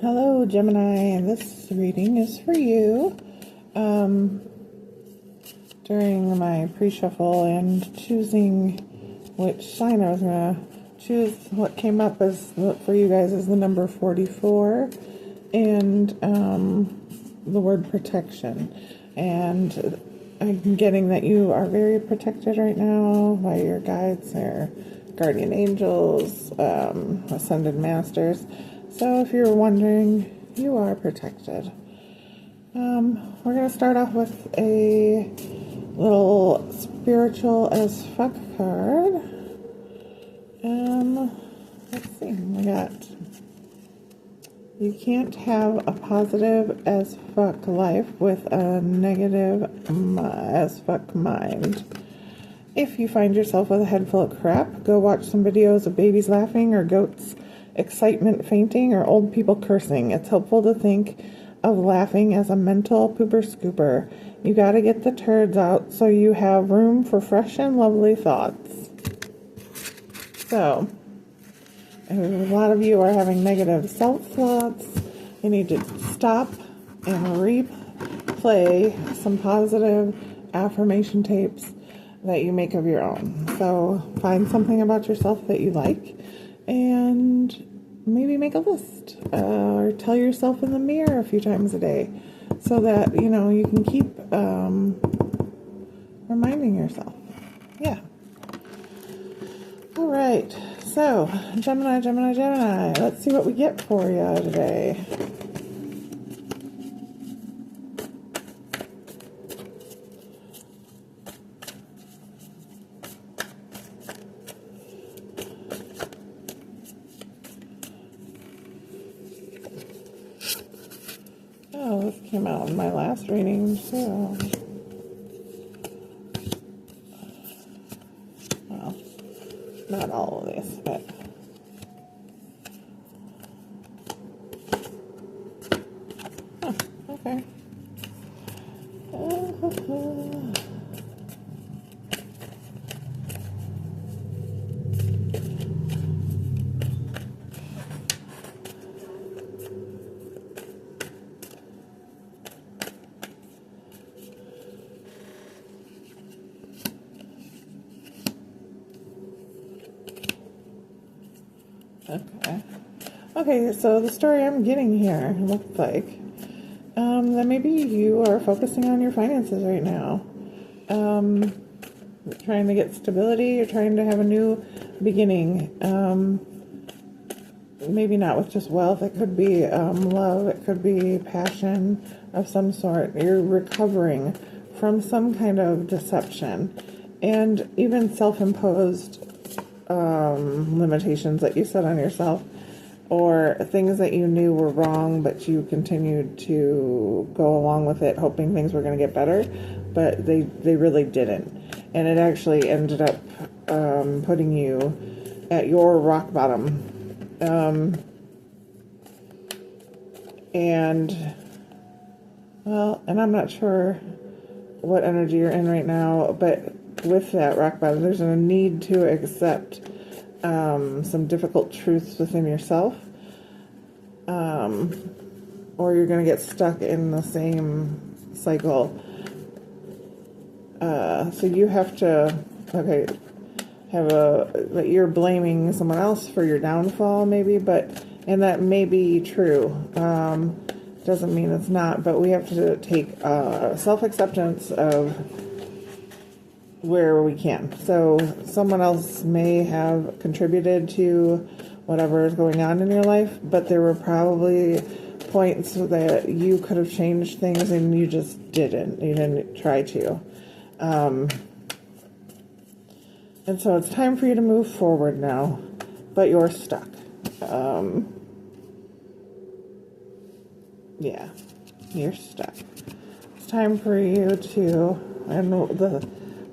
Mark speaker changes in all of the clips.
Speaker 1: Hello, Gemini. This reading is for you. During my pre-shuffle and choosing which sign I was going to choose, what came up as for you guys is the number 44 and the word protection. And I'm getting that you are very protected right now by your guides, your guardian angels, ascended masters. So if you're wondering, you are protected. We're going to start off with a little spiritual as fuck card. Let's see, we got, you can't have a positive as fuck life with a negative as fuck mind. If you find yourself with a head full of crap, go watch some videos of babies laughing or goats excitement fainting or old people cursing. It's helpful to think of laughing as a mental pooper scooper. You gotta get the turds out so you have room for fresh and lovely thoughts. So, a lot of you are having negative self-thoughts. You need to stop and replay some positive affirmation tapes that you make of your own. So, find something about yourself that you like and maybe make a list or tell yourself in the mirror a few times a day so that, you know, you can keep reminding yourself. Yeah. All right. So, Gemini, let's see what we get for you today. Oh, this came out in my last reading, too. Well, not all of this, but... Huh, okay. Okay, so the story I'm getting here looks like that maybe you are focusing on your finances right now. You're trying to get stability, you're trying to have a new beginning. Maybe not with just wealth, it could be love, it could be passion of some sort. You're recovering from some kind of deception and even self-imposed limitations that you set on yourself, or things that you knew were wrong but you continued to go along with it hoping things were going to get better, but they really didn't, and it actually ended up putting you at your rock bottom. And I'm not sure what energy you're in right now, but with that rock bottom, there's a need to accept some difficult truths within yourself, or you're going to get stuck in the same cycle. So you have to, that you're blaming someone else for your downfall, maybe, and that may be true. Doesn't mean it's not, but we have to take self-acceptance of where we can. So someone else may have contributed to whatever is going on in your life, but there were probably points that you could have changed things and you just didn't. You didn't try to. And so it's time for you to move forward now, but you're stuck. Yeah, you're stuck. It's time for you to,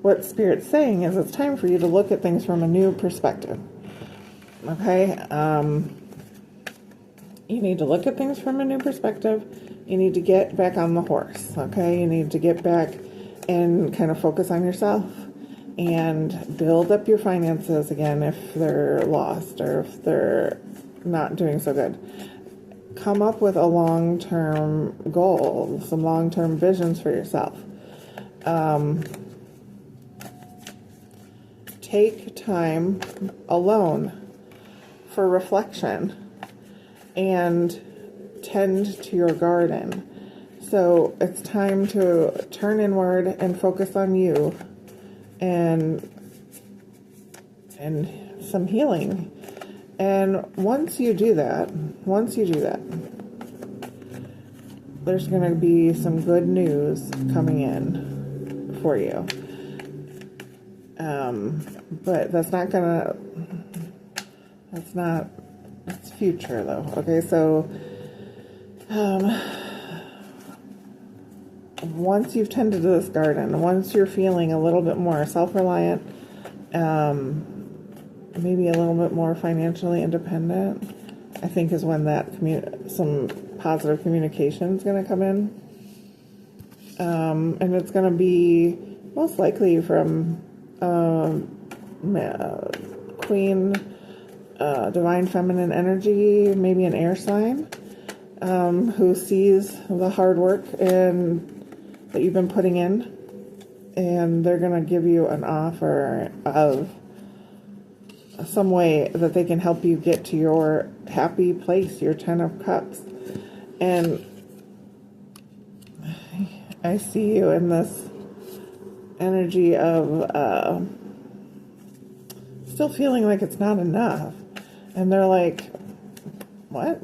Speaker 1: what Spirit's saying is it's time for you to look at things from a new perspective. Okay? You need to look at things from a new perspective. You need to get back on the horse. Okay? You need to get back and kind of focus on yourself and build up your finances again if they're lost or if they're not doing so good. come up with a long-term goal, some long-term visions for yourself. Take time alone for reflection and tend to your garden. So it's time to turn inward and focus on you and some healing. And once you do that, there's going to be some good news coming in for you. But it's future though. Okay, so once you've tended to this garden, once you're feeling a little bit more self-reliant, maybe a little bit more financially independent, I think is when that some positive communication is going to come in. And it's going to be most likely from Queen, Divine Feminine Energy, maybe an air sign, who sees the hard work that you've been putting in, and they're going to give you an offer of some way that they can help you get to your happy place, your 10 of Cups. And I see you in this energy of still feeling like it's not enough. And they're like, what?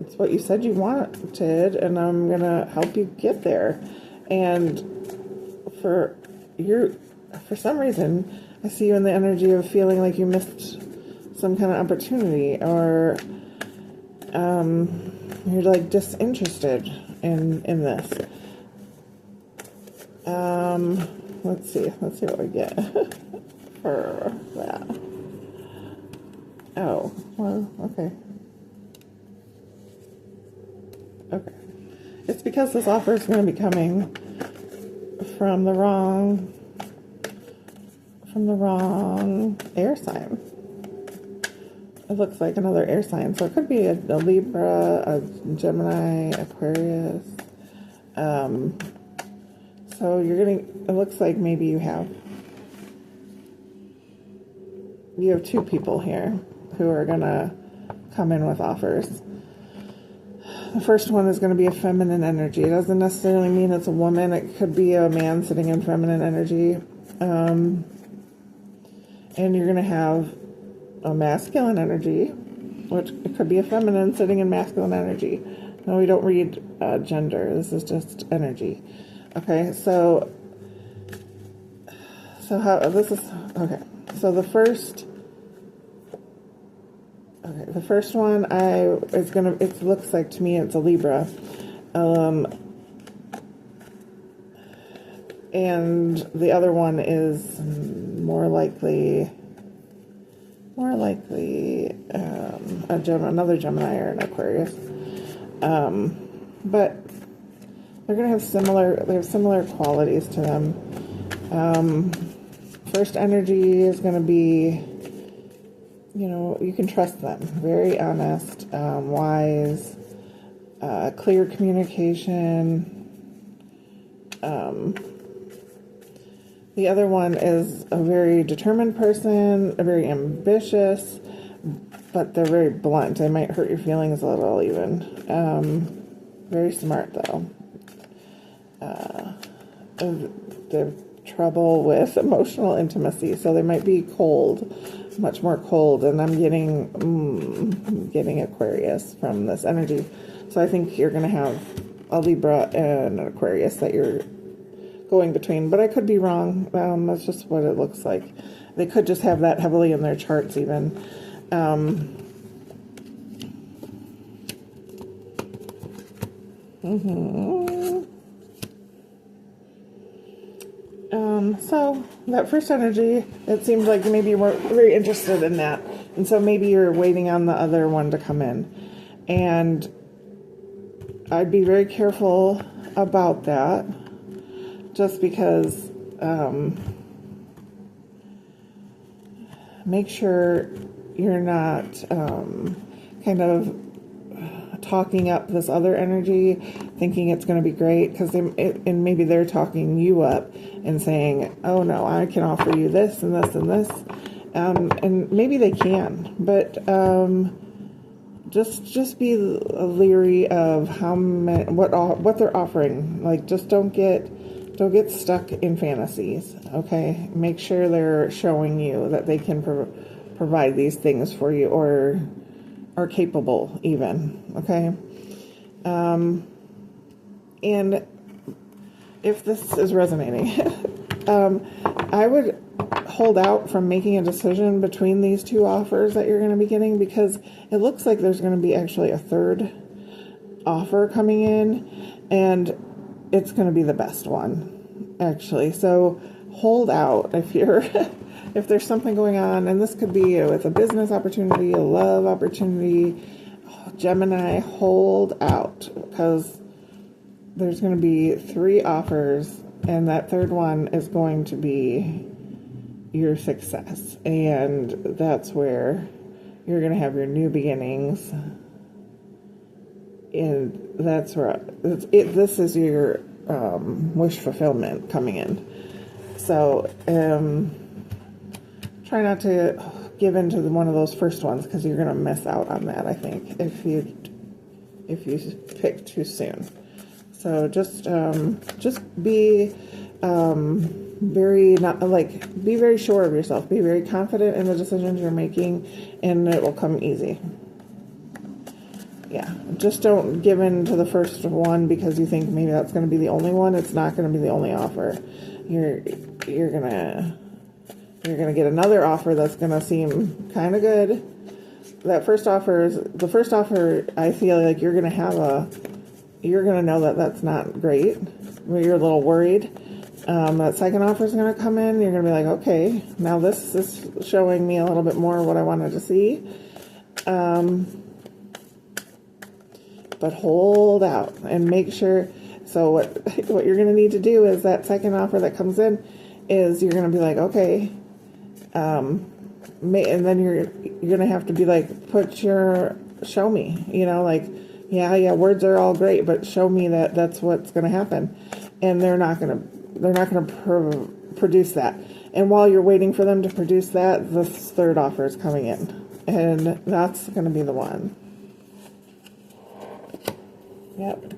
Speaker 1: It's what you said you wanted, and I'm going to help you get there. And for some reason, I see you in the energy of feeling like you missed some kind of opportunity, or you're like disinterested in this. Let's see what we get for that. Oh, well, okay. It's because this offer is going to be coming from the wrong air sign. It looks like another air sign, so it could be a Libra, a Gemini, Aquarius. So it looks like maybe you have two people here who are gonna come in with offers. The first one is going to be a feminine energy. It doesn't necessarily mean it's a woman. It could be a man sitting in feminine energy. And you're going to have a masculine energy, which it could be a feminine sitting in masculine energy. No, we don't read gender. This is just energy. Okay, so how this is, okay. So the first one it looks like to me it's a Libra. And the other one is more likely another Gemini or an Aquarius. But they're going to have similar qualities to them. First energy is going to be, you can trust them. Very honest, wise, clear communication. The other one is a very determined person, a very ambitious, but they're very blunt. They might hurt your feelings a little even. Very smart though. They have trouble with emotional intimacy, so they might be cold, much more cold, and I'm getting Aquarius from this energy. So I think you're going to have a Libra and an Aquarius that you're going between, but I could be wrong. That's just what it looks like. They could just have that heavily in their charts even. So that first energy, it seems like maybe you weren't very interested in that, and so maybe you're waiting on the other one to come in, and I'd be very careful about that, just because make sure you're not kind of talking up this other energy, thinking it's going to be great, because and maybe they're talking you up and saying, oh no, I can offer you this and this and this, and maybe they can, but just be leery of what they're offering. Like, just don't get stuck in fantasies. Okay, make sure they're showing you that they can provide these things for you, or are capable even. Okay, and if this is resonating, I would hold out from making a decision between these two offers that you're going to be getting, because it looks like there's going to be actually a third offer coming in, and it's going to be the best one, actually. So hold out if you're if there's something going on, and this could be with a business opportunity, a love opportunity. Gemini, hold out, because there's going to be 3 offers, and that third one is going to be your success, and that's where you're going to have your new beginnings, and that's where this is your wish fulfillment coming in. So try not to give into one of those first ones, because you're going to miss out on that, I think, if you pick too soon. So just be be very sure of yourself. Be very confident in the decisions you're making, and it will come easy. Yeah, just don't give in to the first one because you think maybe that's going to be the only one. It's not going to be the only offer. You're gonna get another offer that's going to seem kind of good. The first offer, I feel like you're going to know that that's not great. You're a little worried. That second offer is going to come in. You're going to be like, okay, now this is showing me a little bit more of what I wanted to see. But hold out and make sure. So what you're going to need to do is that second offer that comes in is you're going to be like, okay, and then you're going to have to be like, show me, like, yeah, words are all great, but show me that that's what's going to happen. And they're not going to produce that. And while you're waiting for them to produce that, the third offer is coming in, and that's going to be the one. Yep.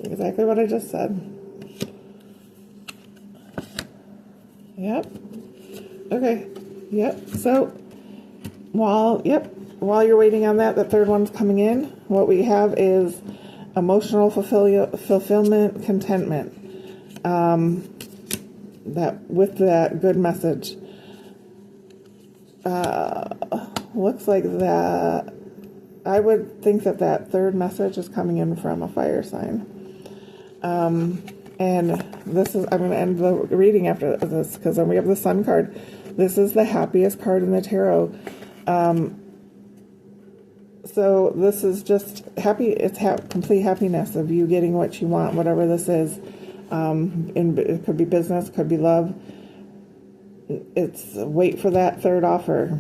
Speaker 1: Exactly what I just said. Yep. Okay. Yep. So while you're waiting on that, the third one's coming in. What we have is emotional fulfillment, contentment. That with that good message. Looks like that. I would think that third message is coming in from a fire sign. And this is, I'm going to end the reading after this, because then we have the Sun card. This is the happiest card in the tarot. So this is just happy. It's complete happiness of you getting what you want, whatever this is. It could be business, could be love. It's wait for that third offer.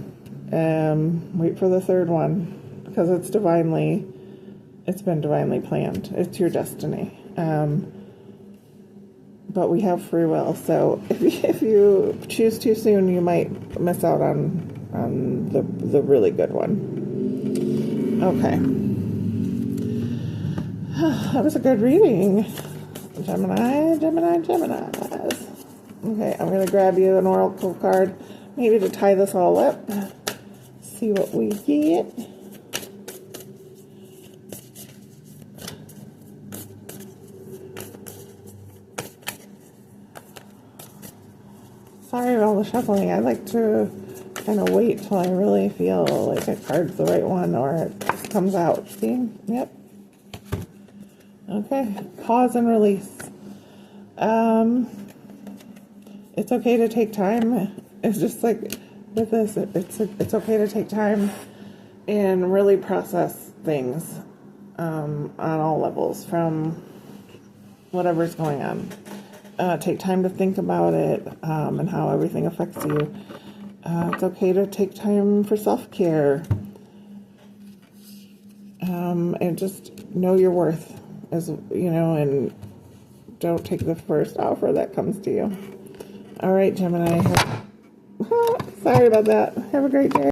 Speaker 1: Wait for the third one, because it's been divinely planned. It's your destiny. But we have free will, so if you choose too soon, you might miss out on the really good one. Okay. That was a good reading. Geminis. Okay, I'm going to grab you an oracle card, maybe to tie this all up. See what we get. Sorry about all the shuffling. I like to kind of wait till I really feel like a card's the right one, or it just comes out. See? Yep. Okay. Pause and release. It's okay to take time. It's just like with this, it's okay to take time and really process things on all levels, from whatever's going on. Take time to think about it, and how everything affects you. It's okay to take time for self-care. and just know your worth, as you know, and don't take the first offer that comes to you. All right, Gemini. Sorry about that. Have a great day.